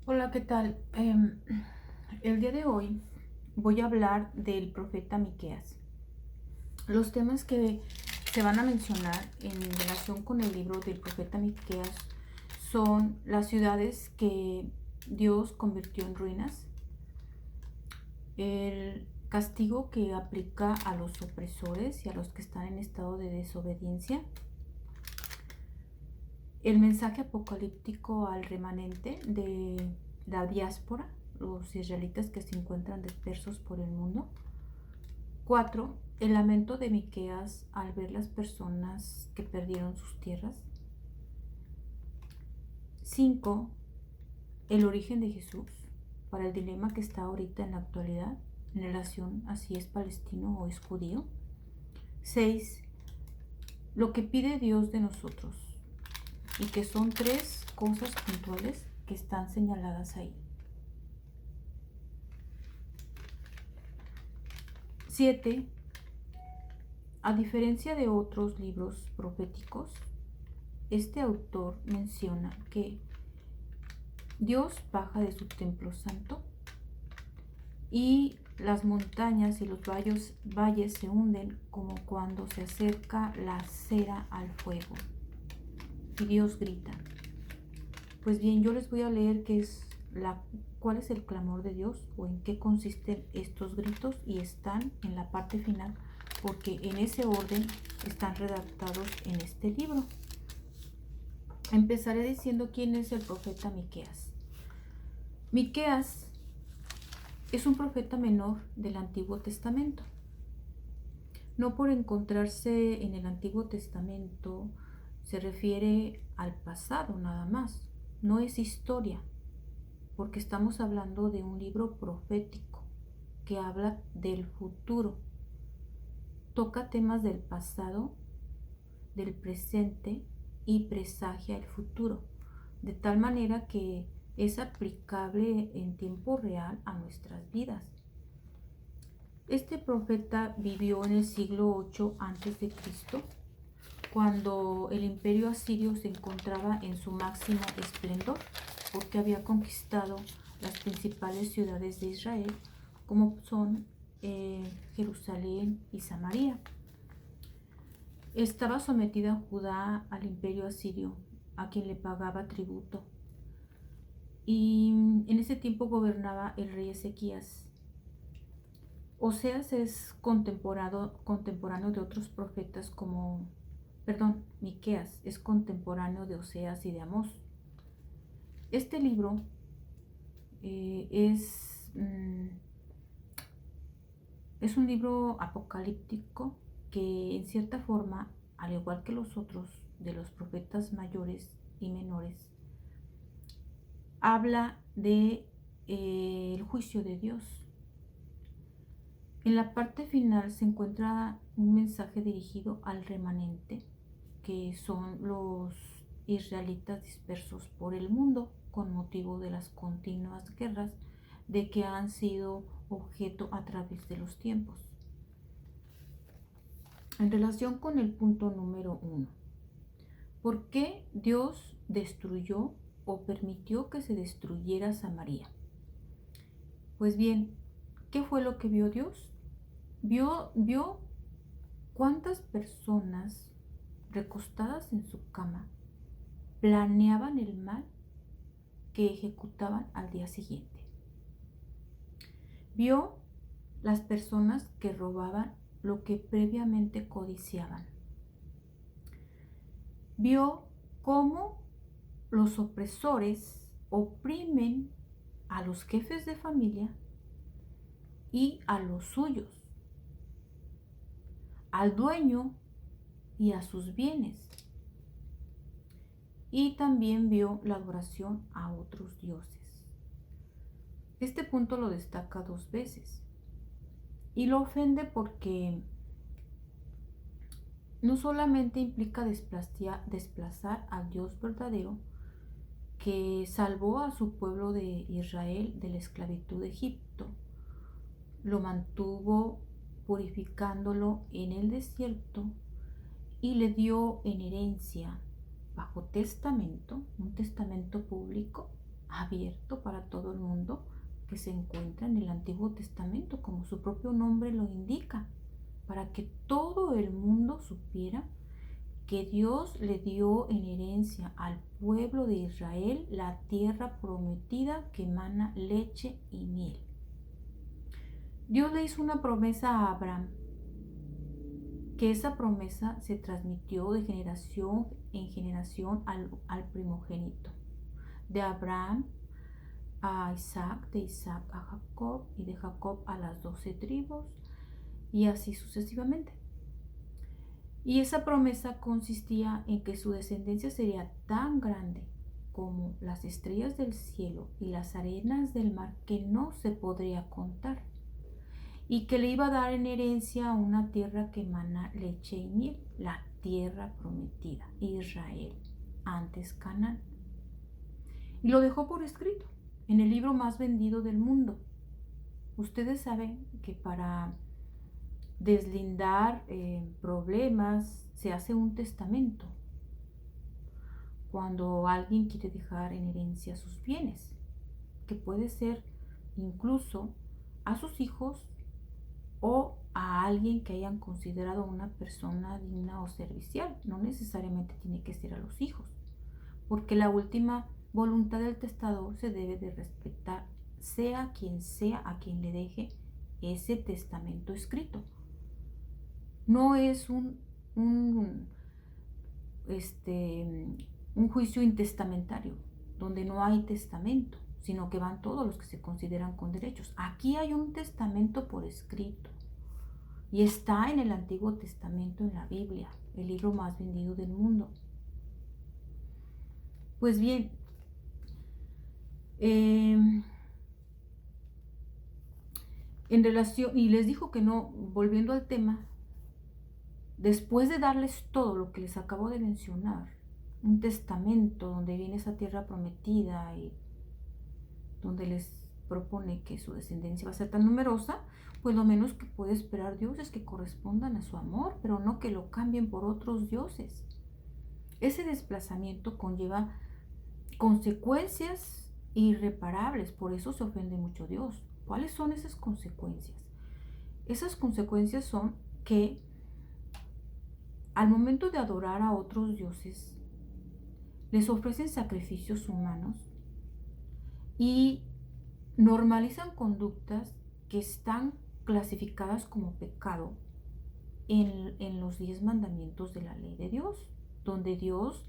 Hola, ¿qué tal? El día de hoy voy a hablar del profeta Miqueas. Los temas que se van a mencionar en relación con el libro del profeta Miqueas son las ciudades que Dios convirtió en ruinas, el castigo que aplica a los opresores y a los que están en estado de desobediencia, el mensaje apocalíptico al remanente de la diáspora, los israelitas que se encuentran dispersos por el mundo. 4. El lamento de Miqueas al ver las personas que perdieron sus tierras. 5. El origen de Jesús para el dilema que está ahorita en la actualidad en relación a si es palestino o es judío. 6. Lo que pide Dios de nosotros, y que son 3 cosas puntuales que están señaladas ahí. 7. A diferencia de otros libros proféticos, este autor menciona que Dios baja de su templo santo y las montañas y los valles se hunden como cuando se acerca la cera al fuego. Y Dios grita. Pues bien, yo les voy a leer cuál es el clamor de Dios o en qué consisten estos gritos, y están en la parte final porque en ese orden están redactados en este libro. Empezaré diciendo quién es el profeta Miqueas. Miqueas es un profeta menor del Antiguo Testamento. No por encontrarse en el Antiguo Testamento se refiere al pasado nada más. No es historia, porque estamos hablando de un libro profético que habla del futuro. Toca temas del pasado, del presente y presagia el futuro, de tal manera que es aplicable en tiempo real a nuestras vidas. Este profeta vivió en el siglo 8 a.C., cuando el imperio asirio se encontraba en su máximo esplendor, porque había conquistado las principales ciudades de Israel, como son Jerusalén y Samaria. Estaba sometida Judá al imperio asirio, a quien le pagaba tributo, y en ese tiempo gobernaba el rey Ezequías. Oseas es contemporáneo de otros profetas Miqueas es contemporáneo de Oseas y de Amós. Este libro es un libro apocalíptico que en cierta forma, al igual que los otros de los profetas mayores y menores, habla de el juicio de Dios. En la parte final se encuentra un mensaje dirigido al remanente, que son los israelitas dispersos por el mundo con motivo de las continuas guerras de que han sido objeto a través de los tiempos. En relación con el punto número 1, ¿por qué Dios destruyó o permitió que se destruyera Samaria? Pues bien, ¿qué fue lo que vio Dios? Vio cuántas personas recostadas en su cama planeaban el mal que ejecutaban al día siguiente. Vio las personas que robaban lo que previamente codiciaban. Vio cómo los opresores oprimen a los jefes de familia y a los suyos, al dueño y a sus bienes. Y también vio la adoración a otros dioses. Este punto lo destaca 2 veces y lo ofende porque no solamente implica desplazar al Dios verdadero que salvó a su pueblo de Israel de la esclavitud de Egipto, lo mantuvo purificándolo en el desierto y le dio en herencia bajo testamento, un testamento público, abierto para todo el mundo que se encuentra en el Antiguo Testamento, como su propio nombre lo indica, para que todo el mundo supiera que Dios le dio en herencia al pueblo de Israel la tierra prometida que emana leche y miel. Dios le hizo una promesa a Abraham, que esa promesa se transmitió de generación en generación al primogénito. De Abraham a Isaac, de Isaac a Jacob y de Jacob a las 12 tribus y así sucesivamente. Y esa promesa consistía en que su descendencia sería tan grande como las estrellas del cielo y las arenas del mar, que no se podría contar, y que le iba a dar en herencia una tierra que emana leche y miel, la tierra prometida, Israel, antes Canaán. Y lo dejó por escrito en el libro más vendido del mundo. Ustedes saben que para deslindar problemas se hace un testamento cuando alguien quiere dejar en herencia sus bienes, que puede ser incluso a sus hijos o a alguien que hayan considerado una persona digna o servicial. No necesariamente tiene que ser a los hijos, porque la última voluntad del testador se debe de respetar, sea a quien le deje ese testamento escrito. No es un juicio intestamentario, donde no hay testamento, sino que van todos los que se consideran con derechos. Aquí hay un testamento por escrito y está en el Antiguo Testamento, en la Biblia, el libro más vendido del mundo. Pues bien, en relación, y les dijo que no, volviendo al tema, después de darles todo lo que les acabo de mencionar, un testamento donde viene esa tierra prometida y donde les propone que su descendencia va a ser tan numerosa, pues lo menos que puede esperar Dios es que correspondan a su amor, pero no que lo cambien por otros dioses. Ese desplazamiento conlleva consecuencias irreparables, por eso se ofende mucho Dios. ¿Cuáles son esas consecuencias? Esas consecuencias son que al momento de adorar a otros dioses, les ofrecen sacrificios humanos y normalizan conductas que están clasificadas como pecado en los 10 mandamientos de la ley de Dios, donde Dios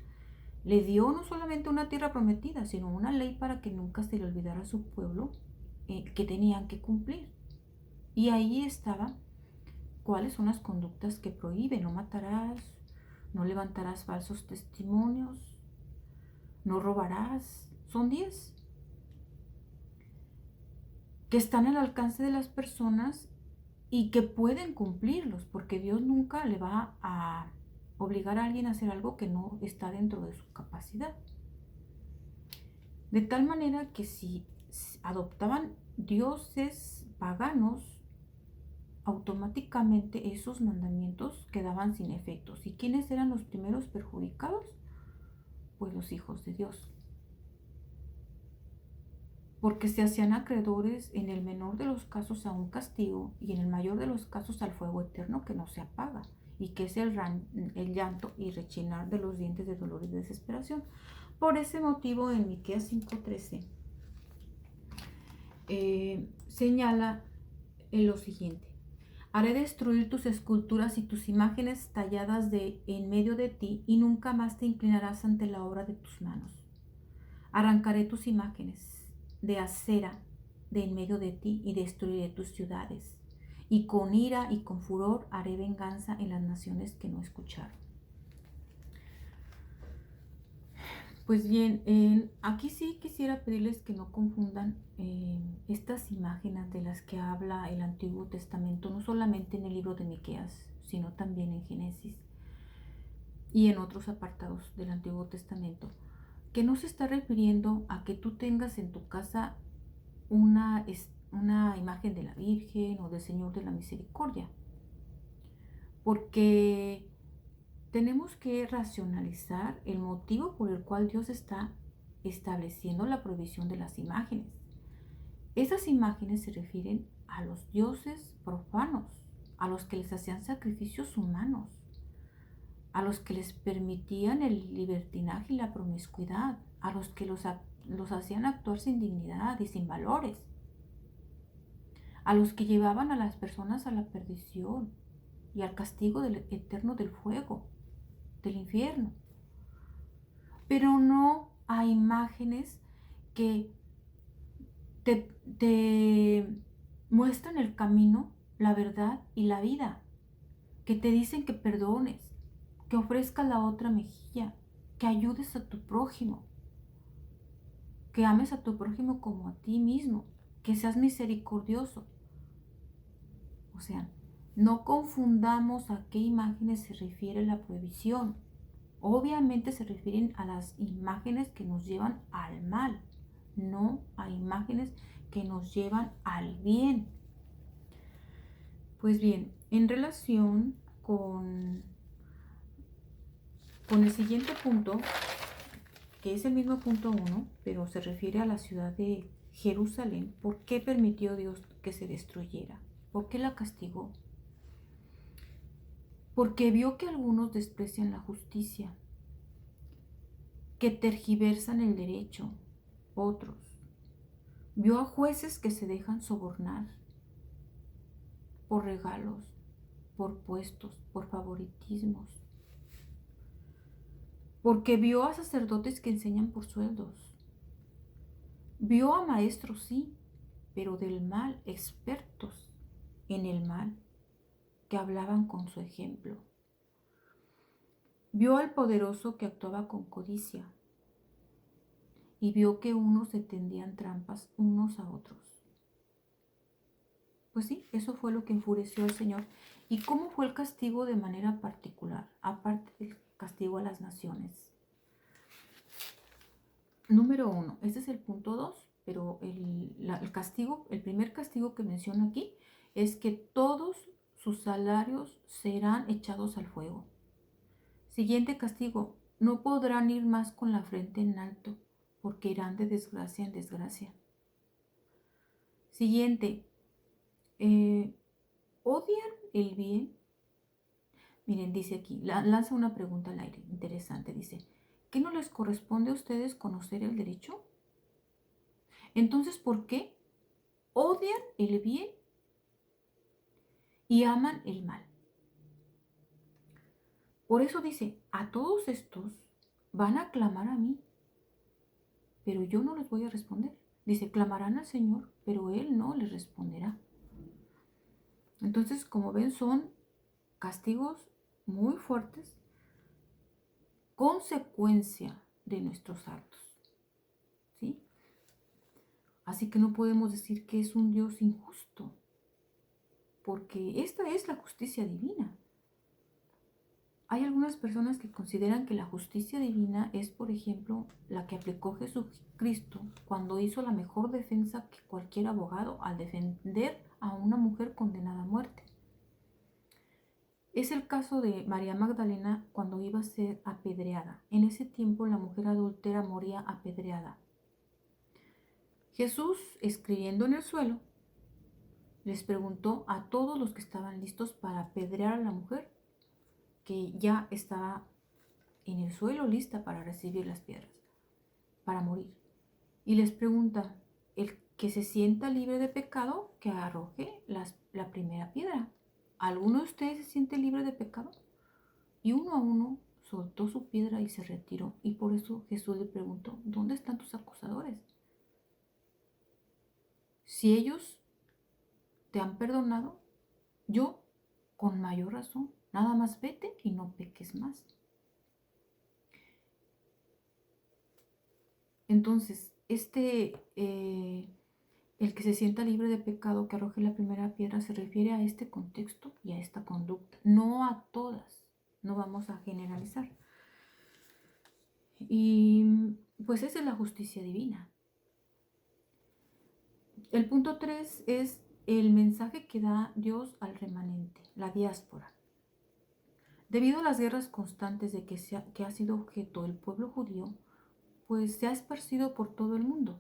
le dio no solamente una tierra prometida, sino una ley para que nunca se le olvidara a su pueblo que tenían que cumplir. Y ahí estaba cuáles son las conductas que prohíbe: no matarás, no levantarás falsos testimonios, no robarás. Son 10 que están al alcance de las personas y que pueden cumplirlos, porque Dios nunca le va a obligar a alguien a hacer algo que no está dentro de su capacidad. De tal manera que si adoptaban dioses paganos, automáticamente esos mandamientos quedaban sin efectos. ¿Y quiénes eran los primeros perjudicados? Pues los hijos de Dios, porque se hacían acreedores en el menor de los casos a un castigo y en el mayor de los casos al fuego eterno que no se apaga, y que es el llanto y rechinar de los dientes de dolor y de desesperación. Por ese motivo, en Miqueas 5:13 señala lo siguiente: haré destruir tus esculturas y tus imágenes talladas en medio de ti, y nunca más te inclinarás ante la obra de tus manos. Arrancaré tus imágenes de acera de en medio de ti y destruiré tus ciudades. Y con ira y con furor haré venganza en las naciones que no escucharon. Pues bien, aquí sí quisiera pedirles que no confundan estas imágenes de las que habla el Antiguo Testamento, no solamente en el libro de Miqueas, sino también en Génesis y en otros apartados del Antiguo Testamento, que no se está refiriendo a que tú tengas en tu casa una imagen de la Virgen o del Señor de la Misericordia, porque tenemos que racionalizar el motivo por el cual Dios está estableciendo la prohibición de las imágenes. Esas imágenes se refieren a los dioses profanos, a los que les hacían sacrificios humanos, a los que les permitían el libertinaje y la promiscuidad, a los que los hacían actuar sin dignidad y sin valores, a los que llevaban a las personas a la perdición y al castigo eterno del fuego, del infierno. Pero no a imágenes que te muestran el camino, la verdad y la vida, que te dicen que perdones, que ofrezcas la otra mejilla, que ayudes a tu prójimo, que ames a tu prójimo como a ti mismo, que seas misericordioso. O sea, no confundamos a qué imágenes se refiere la prohibición. Obviamente se refieren a las imágenes que nos llevan al mal, no a imágenes que nos llevan al bien. Pues bien, en relación con el siguiente punto, que es el mismo punto 1, pero se refiere a la ciudad de Jerusalén, ¿por qué permitió Dios que se destruyera? ¿Por qué la castigó? Porque vio que algunos desprecian la justicia, que tergiversan el derecho, otros. Vio a jueces que se dejan sobornar por regalos, por puestos, por favoritismos. Porque vio a sacerdotes que enseñan por sueldos. Vio a maestros, sí, pero del mal, expertos en el mal, que hablaban con su ejemplo. Vio al poderoso que actuaba con codicia y vio que unos se tendían trampas unos a otros. Pues sí, eso fue lo que enfureció al Señor. ¿Y cómo fue el castigo de manera particular, aparte del castigo a las naciones? Número 1, este es el punto 2, pero el castigo, el primer castigo que menciona aquí es que todos sus salarios serán echados al fuego. Siguiente castigo, no podrán ir más con la frente en alto, porque irán de desgracia en desgracia. Siguiente, odian el bien. Miren, dice aquí, lanza una pregunta al aire, interesante, dice, ¿qué no les corresponde a ustedes conocer el derecho? Entonces, ¿por qué odian el bien y aman el mal? Por eso dice, a todos estos van a clamar a mí, pero yo no les voy a responder. Dice, clamarán al Señor, pero Él no les responderá. Entonces, como ven, son castigos muy fuertes, consecuencia de nuestros actos, ¿sí? Así que no podemos decir que es un Dios injusto, porque esta es la justicia divina. Hay algunas personas que consideran que la justicia divina es, por ejemplo, la que aplicó Jesucristo cuando hizo la mejor defensa que cualquier abogado al defender a una mujer condenada a muerte. Es el caso de María Magdalena cuando iba a ser apedreada. En ese tiempo la mujer adúltera moría apedreada. Jesús, escribiendo en el suelo, les preguntó a todos los que estaban listos para apedrear a la mujer, que ya estaba en el suelo lista para recibir las piedras, para morir. Y les pregunta, el que se sienta libre de pecado, que arroje la primera piedra. ¿Alguno de ustedes se siente libre de pecado? Y uno a uno soltó su piedra y se retiró. Y por eso Jesús le preguntó, ¿dónde están tus acusadores? Si ellos te han perdonado, yo con mayor razón, nada más vete y no peques más. Entonces, el que se sienta libre de pecado, que arroje la primera piedra, se refiere a este contexto y a esta conducta, no a todas, no vamos a generalizar. Y pues esa es la justicia divina. El punto 3 es el mensaje que da Dios al remanente, la diáspora. Debido a las guerras constantes de que ha sido objeto el pueblo judío, pues se ha esparcido por todo el mundo.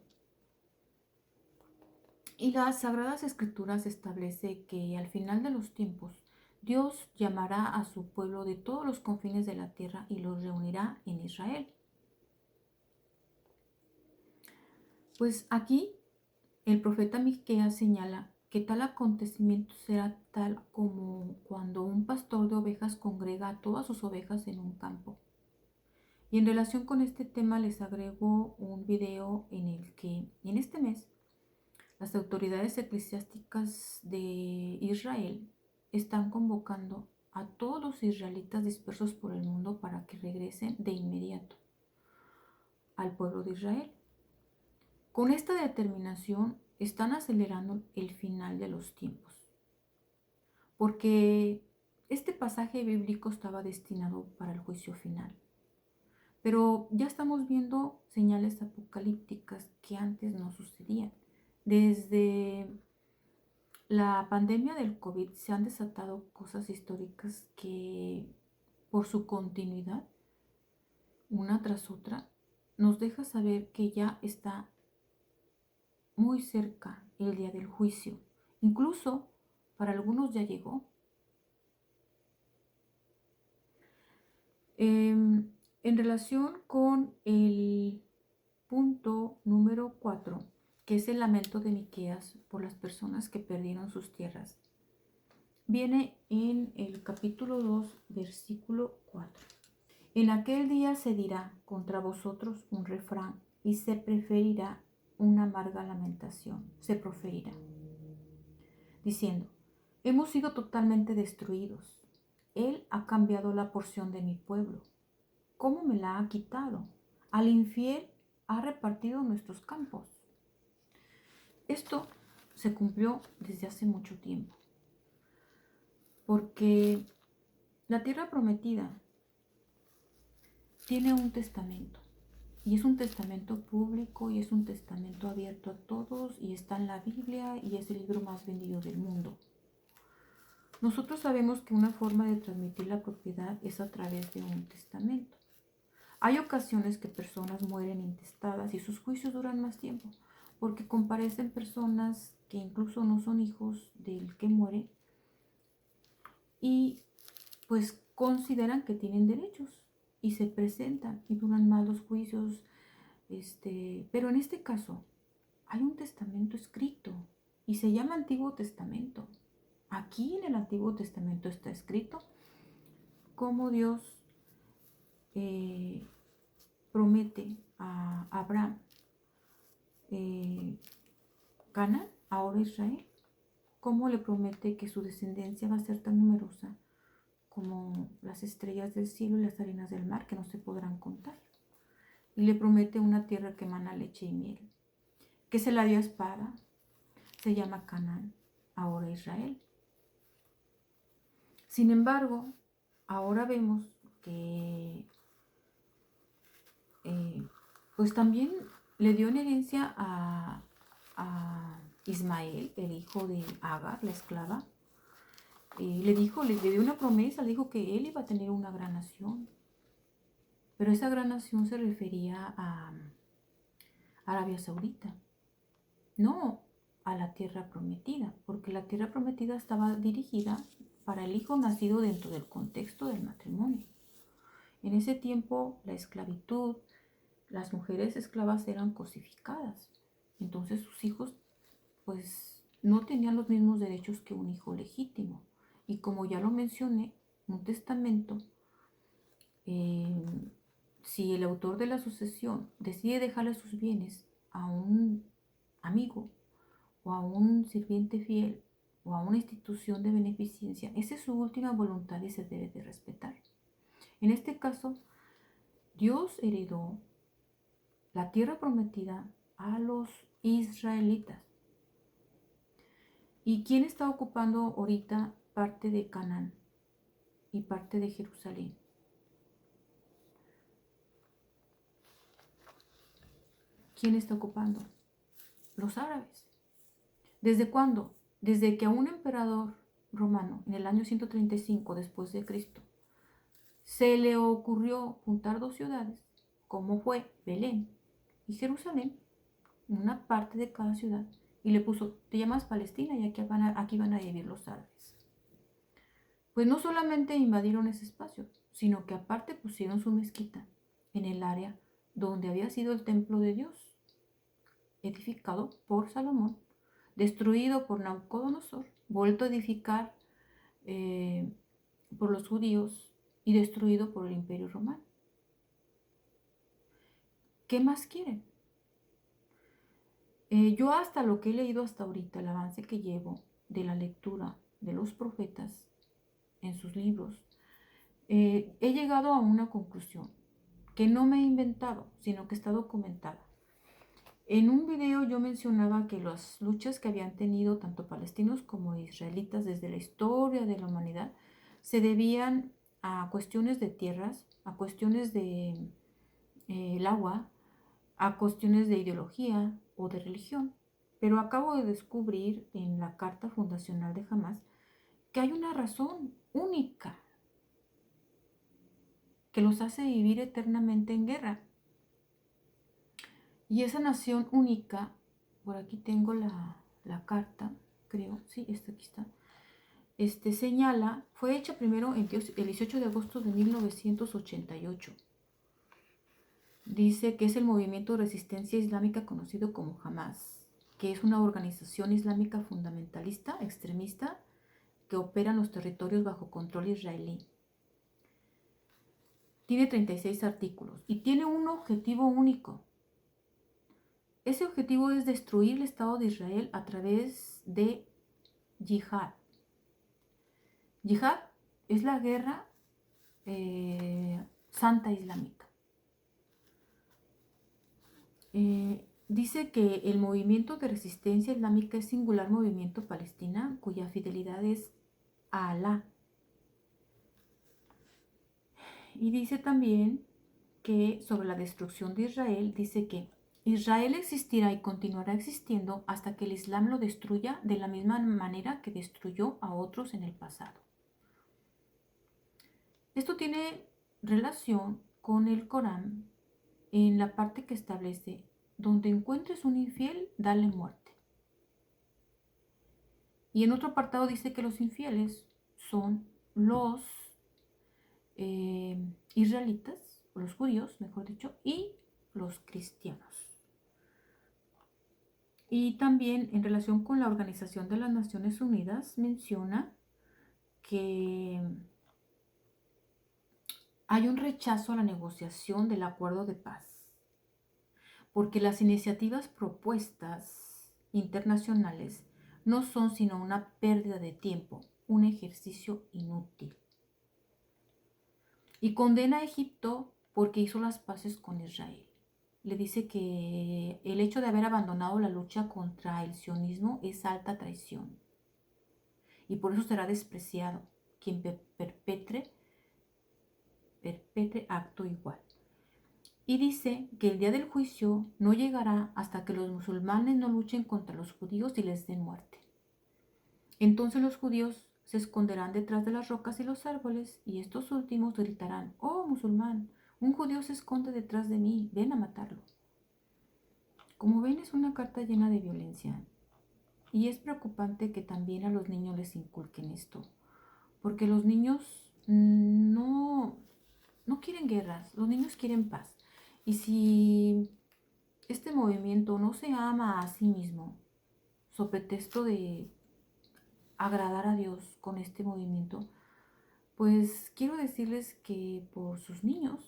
Y las Sagradas Escrituras establece que al final de los tiempos, Dios llamará a su pueblo de todos los confines de la tierra y los reunirá en Israel. Pues aquí el profeta Miqueas señala que tal acontecimiento será tal como cuando un pastor de ovejas congrega a todas sus ovejas en un campo. Y en relación con este tema les agrego un video en el que en este mes las autoridades eclesiásticas de Israel están convocando a todos los israelitas dispersos por el mundo para que regresen de inmediato al pueblo de Israel. Con esta determinación están acelerando el final de los tiempos, porque este pasaje bíblico estaba destinado para el juicio final. Pero ya estamos viendo señales apocalípticas que antes no sucedían. Desde la pandemia del COVID se han desatado cosas históricas que por su continuidad, una tras otra, nos deja saber que ya está muy cerca el día del juicio. Incluso para algunos ya llegó. En relación con el punto número 4, que es el lamento de Miqueas por las personas que perdieron sus tierras, viene en el capítulo 2, versículo 4. En aquel día se dirá contra vosotros un refrán y se preferirá una amarga lamentación, se proferirá, diciendo, hemos sido totalmente destruidos. Él ha cambiado la porción de mi pueblo. ¿Cómo me la ha quitado? Al infiel ha repartido nuestros campos. Esto se cumplió desde hace mucho tiempo, porque la tierra prometida tiene un testamento, y es un testamento público y es un testamento abierto a todos y está en la Biblia y es el libro más vendido del mundo. Nosotros sabemos que una forma de transmitir la propiedad es a través de un testamento. Hay ocasiones que personas mueren intestadas y sus juicios duran más tiempo, porque comparecen personas que incluso no son hijos del que muere y pues consideran que tienen derechos y se presentan y duran más los juicios. Pero en este caso hay un testamento escrito y se llama Antiguo Testamento. Aquí en el Antiguo Testamento está escrito cómo Dios promete a Abraham Canaán, ahora Israel, cómo le promete que su descendencia va a ser tan numerosa como las estrellas del cielo y las arenas del mar, que no se podrán contar. Y le promete una tierra que emana leche y miel, que se la dio a espada, se llama Canaán, ahora Israel. Sin embargo, ahora vemos que pues también le dio en herencia a Ismael, el hijo de Agar, la esclava. Le dio una promesa, le dijo que él iba a tener una gran nación. Pero esa gran nación se refería a Arabia Saudita, no a la tierra prometida, porque la tierra prometida estaba dirigida para el hijo nacido dentro del contexto del matrimonio. En ese tiempo, la esclavitud, las mujeres esclavas eran cosificadas. Entonces sus hijos, pues, no tenían los mismos derechos que un hijo legítimo. Y como ya lo mencioné, un testamento, si el autor de la sucesión decide dejarle sus bienes a un amigo o a un sirviente fiel o a una institución de beneficencia, esa es su última voluntad y se debe de respetar. En este caso, Dios heredó la tierra prometida a los israelitas. ¿Y quién está ocupando ahorita parte de Canaán y parte de Jerusalén? ¿Quién está ocupando? Los árabes. ¿Desde cuándo? Desde que a un emperador romano, en el año 135 después de Cristo, se le ocurrió juntar dos ciudades, como fue Belén y Jerusalén, una parte de cada ciudad, y le puso, te llamas Palestina y aquí van a vivir los árabes. Pues no solamente invadieron ese espacio, sino que aparte pusieron su mezquita en el área donde había sido el templo de Dios, edificado por Salomón, destruido por Nabucodonosor, vuelto a edificar por los judíos y destruido por el Imperio Romano. ¿Qué más quieren? Yo hasta lo que he leído hasta ahorita, el avance que llevo de la lectura de los profetas en sus libros, he llegado a una conclusión que no me he inventado, sino que está documentada. En un video yo mencionaba que las luchas que habían tenido tanto palestinos como israelitas desde la historia de la humanidad se debían a cuestiones de tierras, a cuestiones de el agua, a cuestiones de ideología o de religión. Pero acabo de descubrir en la Carta Fundacional de Hamás que hay una razón única que los hace vivir eternamente en guerra. Y esa nación única, por aquí tengo la carta, creo, sí, aquí está, señala, fue hecha primero el 18 de agosto de 1988. Dice que es el movimiento de resistencia islámica conocido como Hamás, que es una organización islámica fundamentalista, extremista, que opera en los territorios bajo control israelí. Tiene 36 artículos y tiene un objetivo único. Ese objetivo es destruir el Estado de Israel a través de yihad. Yihad es la guerra santa islámica. Dice que el movimiento de resistencia islámica es singular movimiento palestina cuya fidelidad es a Alá. Y dice también que sobre la destrucción de Israel, dice que Israel existirá y continuará existiendo hasta que el Islam lo destruya de la misma manera que destruyó a otros en el pasado. Esto tiene relación con el Corán en la parte que establece, donde encuentres un infiel, dale muerte. Y en otro apartado dice que los infieles son los israelitas, los judíos, mejor dicho, y los cristianos. Y también en relación con la Organización de las Naciones Unidas menciona que hay un rechazo a la negociación del acuerdo de paz, porque las iniciativas propuestas internacionales no son sino una pérdida de tiempo, un ejercicio inútil. Y condena a Egipto porque hizo las paces con Israel. Le dice que el hecho de haber abandonado la lucha contra el sionismo es alta traición. Y por eso será despreciado quien perpetre acto igual. Y dice que el día del juicio no llegará hasta que los musulmanes no luchen contra los judíos y les den muerte. Entonces los judíos se esconderán detrás de las rocas y los árboles, y estos últimos gritarán, oh musulmán, un judío se esconde detrás de mí, ven a matarlo. Como ven, es una carta llena de violencia, y es preocupante que también a los niños les inculquen esto, porque los niños no quieren guerras, los niños quieren paz. Y si este movimiento no se ama a sí mismo, so pretexto de agradar a Dios con este movimiento, pues quiero decirles que por sus niños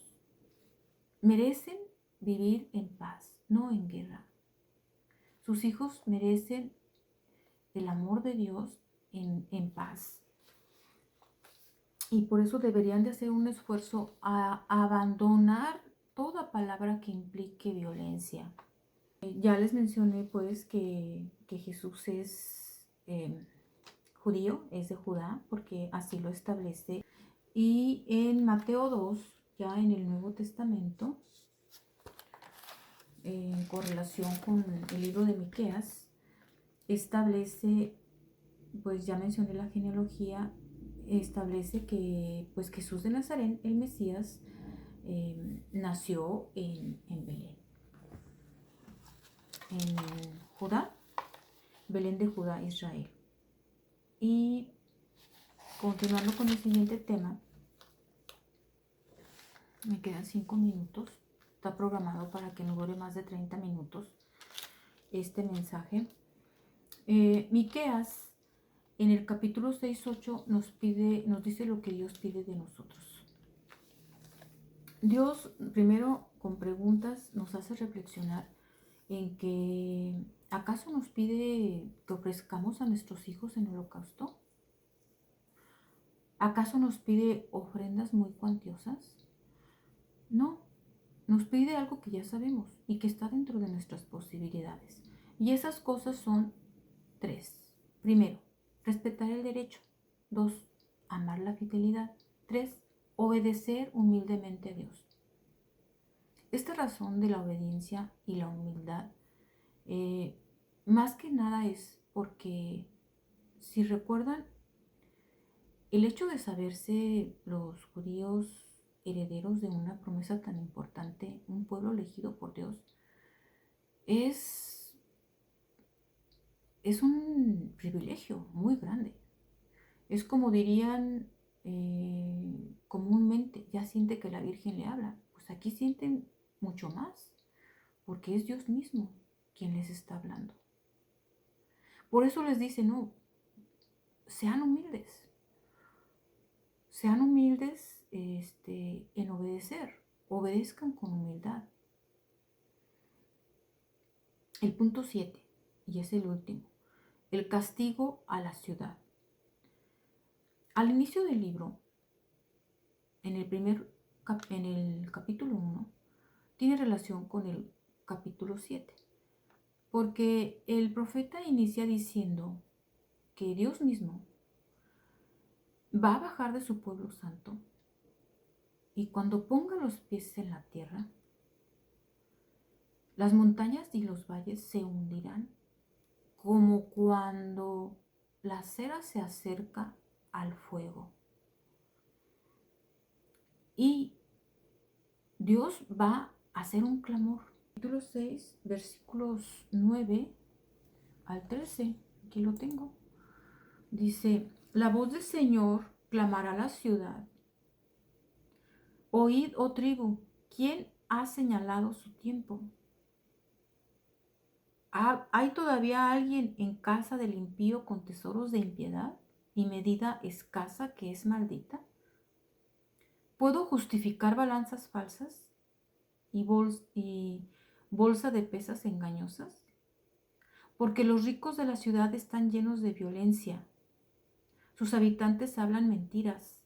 merecen vivir en paz, no en guerra. Sus hijos merecen el amor de Dios en paz. Y por eso deberían de hacer un esfuerzo a abandonar toda palabra que implique violencia. Ya les mencioné pues que Jesús es judío, es de Judá, porque así lo establece. Y en Mateo 2, ya en el Nuevo Testamento, en correlación con el libro de Miqueas, establece, pues ya mencioné la genealogía, establece que pues Jesús de Nazaret, el Mesías, nació en Belén. en Judá, Belén de Judá, Israel. Y continuando con el siguiente tema, me quedan 5 minutos. Está programado para que no dure más de 30 minutos este mensaje. Miqueas en el capítulo 6:8 nos dice lo que Dios pide de nosotros. Dios, primero con preguntas, nos hace reflexionar en que ¿acaso nos pide que ofrezcamos a nuestros hijos en holocausto? ¿Acaso nos pide ofrendas muy cuantiosas? No, nos pide algo que ya sabemos y que está dentro de nuestras posibilidades. Y esas cosas son 3. Primero, respetar el derecho. 2, amar la fidelidad. 3, obedecer humildemente a Dios. Esta razón de la obediencia y la humildad, más que nada es porque, si recuerdan, el hecho de saberse los judíos herederos de una promesa tan importante, un pueblo elegido por Dios, es un privilegio muy grande. Es como dirían comúnmente, ya siente que la Virgen le habla. Pues aquí sienten mucho más, porque es Dios mismo quien les está hablando. Por eso les dice, no, sean humildes en obedecer, obedezcan con humildad. El punto 7, y es el último, el castigo a la ciudad. Al inicio del libro, en el capítulo 1, tiene relación con el capítulo 7, porque el profeta inicia diciendo que Dios mismo va a bajar de su pueblo santo y cuando ponga los pies en la tierra, las montañas y los valles se hundirán como cuando la cera se acerca al fuego. Y Dios va a hacer un clamor. Capítulo 6, versículos 9 al 13, aquí lo tengo. Dice, la voz del Señor clamará a la ciudad. Oíd, oh tribu, ¿quién ha señalado su tiempo? ¿Hay todavía alguien en casa del impío con tesoros de impiedad y medida escasa que es maldita? ¿Puedo justificar balanzas falsas y bolsa de pesas engañosas? Porque los ricos de la ciudad están llenos de violencia. Sus habitantes hablan mentiras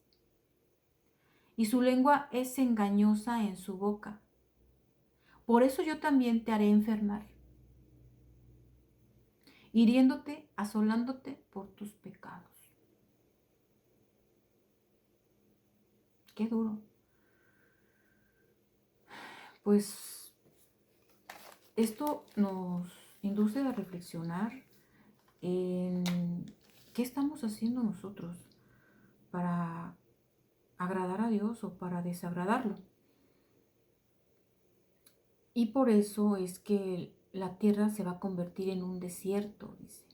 y su lengua es engañosa en su boca. Por eso yo también te haré enfermar, hiriéndote, asolándote por tus pecados. Qué duro. Pues esto nos induce a reflexionar en qué estamos haciendo nosotros para agradar a Dios o para desagradarlo. Y por eso es que la tierra se va a convertir en un desierto, dice,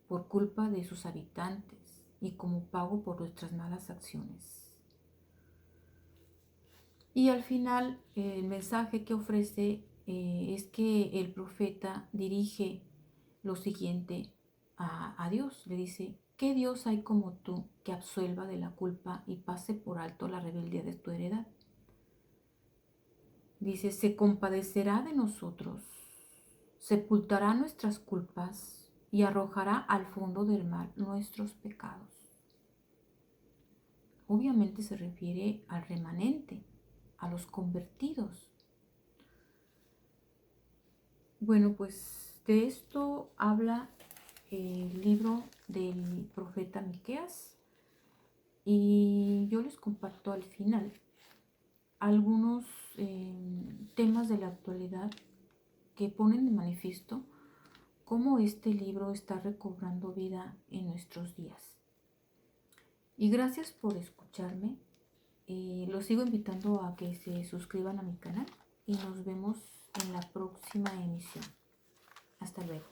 por culpa de sus habitantes y como pago por nuestras malas acciones. Y al final el mensaje que ofrece es que el profeta dirige lo siguiente a Dios. Le dice, ¿qué Dios hay como tú que absuelva de la culpa y pase por alto la rebeldía de tu heredad? Dice, se compadecerá de nosotros, sepultará nuestras culpas y arrojará al fondo del mar nuestros pecados. Obviamente se refiere al remanente, a los convertidos. Bueno, pues de esto habla el libro del profeta Miqueas y yo les comparto al final algunos temas de la actualidad que ponen de manifiesto cómo este libro está recobrando vida en nuestros días. Y gracias por escucharme. Los sigo invitando a que se suscriban a mi canal y nos vemos en la próxima emisión. Hasta luego.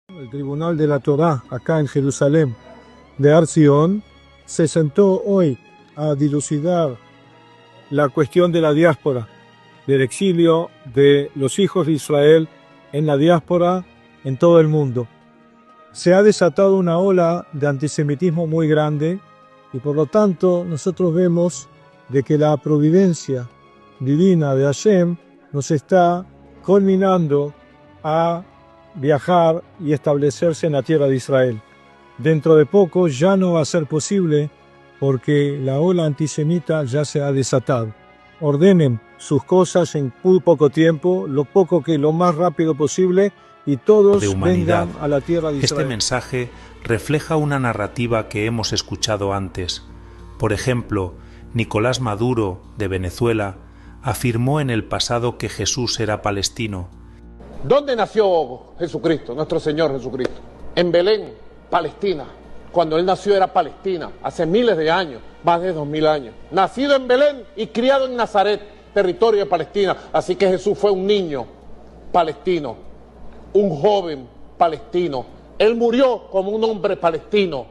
El Tribunal de la Torá, acá en Jerusalén, de Har Zion, se sentó hoy a dilucidar la cuestión de la diáspora, del exilio de los hijos de Israel en la diáspora en todo el mundo. Se ha desatado una ola de antisemitismo muy grande y por lo tanto nosotros vemos de que la providencia divina de Hashem nos está culminando a viajar y establecerse en la tierra de Israel. Dentro de poco ya no va a ser posible porque la ola antisemita ya se ha desatado. Ordenen sus cosas en muy poco tiempo, lo más rápido posible, y todos vengan a la tierra de Israel. Este mensaje refleja una narrativa que hemos escuchado antes. Por ejemplo, Nicolás Maduro, de Venezuela, afirmó en el pasado que Jesús era palestino. ¿Dónde nació Jesucristo, nuestro Señor Jesucristo? En Belén, Palestina. Cuando Él nació era Palestina, hace miles de años, más de 2000 años. Nacido en Belén y criado en Nazaret, territorio de Palestina. Así que Jesús fue un niño palestino, un joven palestino. Él murió como un hombre palestino.